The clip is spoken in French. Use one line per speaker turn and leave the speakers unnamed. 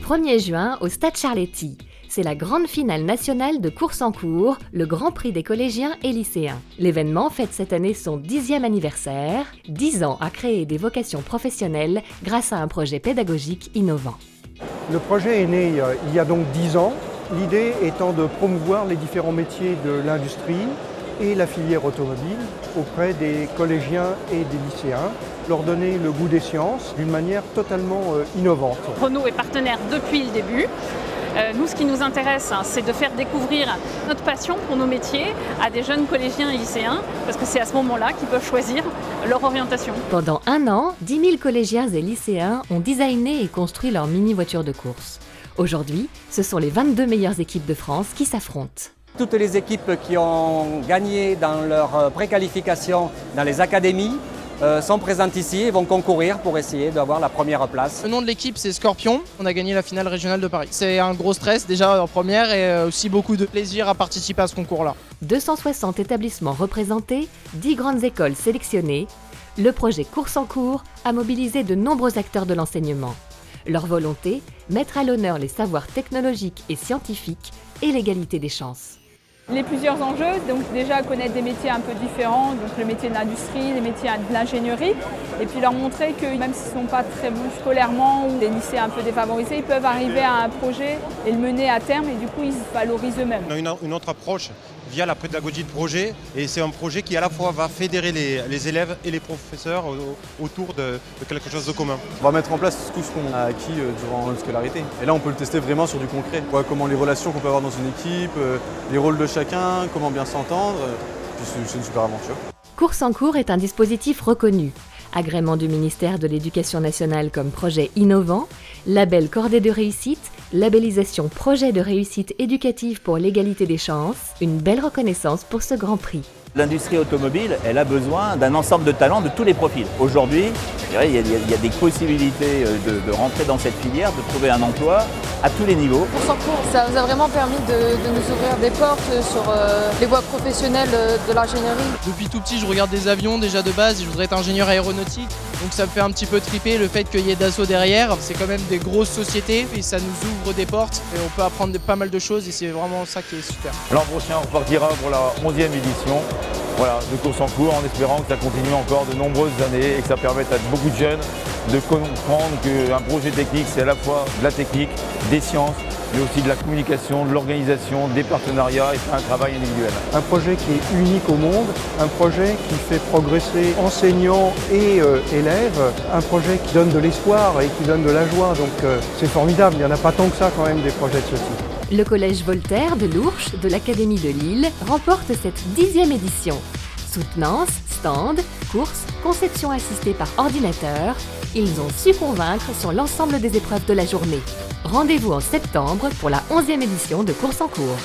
1er juin au Stade Charletti. C'est la grande finale nationale de course en cours, le Grand Prix des collégiens et lycéens. L'événement fête cette année son 10e anniversaire, 10 ans à créer des vocations professionnelles grâce à un projet pédagogique innovant.
Le projet est né il y a donc 10 ans, l'idée étant de promouvoir les différents métiers de l'industrie et la filière automobile auprès des collégiens et des lycéens, leur donner le goût des sciences d'une manière totalement innovante.
Renault est partenaire depuis le début. Nous, ce qui nous intéresse, c'est de faire découvrir notre passion pour nos métiers à des jeunes collégiens et lycéens, parce que c'est à ce moment-là qu'ils peuvent choisir leur orientation.
Pendant un an, 10 000 collégiens et lycéens ont designé et construit leur mini-voiture de course. Aujourd'hui, ce sont les 22 meilleures équipes de France qui s'affrontent.
Toutes les équipes qui ont gagné dans leur préqualification dans les académies sont présentes ici et vont concourir pour essayer d'avoir la première place.
Le nom de l'équipe, c'est Scorpion. On a gagné la finale régionale de Paris. C'est un gros stress déjà en première et aussi beaucoup de plaisir à participer à ce concours-là. 260
établissements représentés, 10 grandes écoles sélectionnées. Le projet Course en cours a mobilisé de nombreux acteurs de l'enseignement. Leur volonté, mettre à l'honneur les savoirs technologiques et scientifiques et l'égalité des chances.
Les plusieurs enjeux, donc déjà connaître des métiers un peu différents, donc le métier de l'industrie, les métiers de l'ingénierie, et puis leur montrer que même s'ils ne sont pas très bons scolairement ou des lycées un peu défavorisés, ils peuvent arriver à un projet et le mener à terme et du coup ils se valorisent eux-mêmes.
On a une autre approche via la pédagogie de projet et c'est un projet qui à la fois va fédérer les élèves et les professeurs autour de quelque chose de commun.
On va mettre en place tout ce qu'on a acquis durant notre scolarité. Et là on peut le tester vraiment sur du concret. Comment les relations qu'on peut avoir dans une équipe, les rôles de chacun, comment bien s'entendre, c'est une super aventure.
Course en cours est un dispositif reconnu. Agrément du ministère de l'Éducation nationale comme projet innovant, label cordée de réussite, labellisation projet de réussite éducative pour l'égalité des chances, une belle reconnaissance pour ce Grand Prix.
L'industrie automobile, elle a besoin d'un ensemble de talents de tous les profils. Aujourd'hui, il y a des possibilités de rentrer dans cette filière, de trouver un emploi à tous les niveaux.
Course en cours, ça nous a vraiment permis de nous ouvrir des portes sur les voies professionnelles de l'ingénierie.
Depuis tout petit, je regarde des avions déjà de base, je voudrais être ingénieur aéronautique. Donc ça me fait un petit peu triper le fait qu'il y ait Dassault derrière. C'est quand même des grosses sociétés et ça nous ouvre des portes et on peut apprendre pas mal de choses et c'est vraiment ça qui est super.
L'an prochain, on repartira pour la 11e édition. Voilà, de course en cours en espérant que ça continue encore de nombreuses années et que ça permette à beaucoup de jeunes de comprendre qu'un projet technique, c'est à la fois de la technique, des sciences, mais aussi de la communication, de l'organisation, des partenariats et c'est un travail individuel.
Un projet qui est unique au monde, un projet qui fait progresser enseignants et élèves, un projet qui donne de l'espoir et qui donne de la joie, donc c'est formidable, il n'y en a pas tant que ça quand même des projets de ce type.
Le collège Voltaire de l'Ourcq de l'Académie de Lille remporte cette 10e édition. Soutenance, stand, course, conception assistée par ordinateur, ils ont su convaincre sur l'ensemble des épreuves de la journée. Rendez-vous en septembre pour la 11e édition de Course en cours.